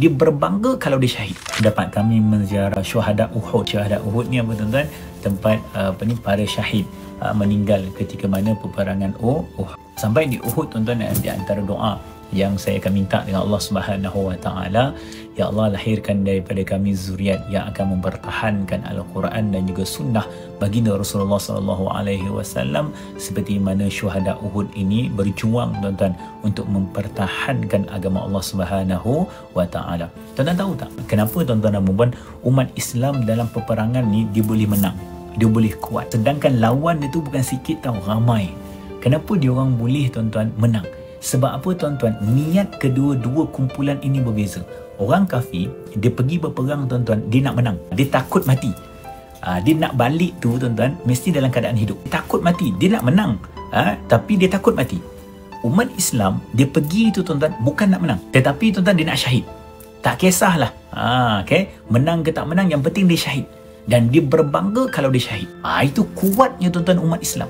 Dia berbangga kalau dia syahid. Dapat kami menziarah syuhada Uhud. Syuhada Uhud ni apa tuan-tuan? Tempat para syahid meninggal ketika mana peperangan Uhud. Sampai di Uhud tuan-tuan, di antara doa yang saya akan minta dengan Allah Subhanahu Wa Taala, ya Allah, lahirkan daripada kami zuriat yang akan mempertahankan Al-Quran dan juga sunnah baginda Rasulullah sallallahu alaihi wasallam, seperti mana syuhada Uhud ini berjuang tuan-tuan untuk mempertahankan agama Allah Subhanahu Wa Taala. Tuan-tuan tahu tak kenapa tuan-tuan dan puan umat Islam dalam peperangan ni dia boleh menang, dia boleh kuat, sedangkan lawan itu bukan sikit tau, ramai. Kenapa dia orang boleh tuan-tuan menang? Sebab apa tuan-tuan? Niat kedua-dua kumpulan ini berbeza. Orang kafir, dia pergi berperang tuan-tuan, dia nak menang. Dia takut mati. Dia nak balik tu tuan-tuan, mesti dalam keadaan hidup. Dia takut mati. Dia nak menang. Tapi dia takut mati. Umat Islam, dia pergi tu tuan-tuan, bukan nak menang. Tetapi tuan-tuan, dia nak syahid. Tak kisahlah. Okay? Menang ke tak menang, yang penting dia syahid. Dan dia berbangga kalau dia syahid. Itu kuatnya tuan-tuan umat Islam.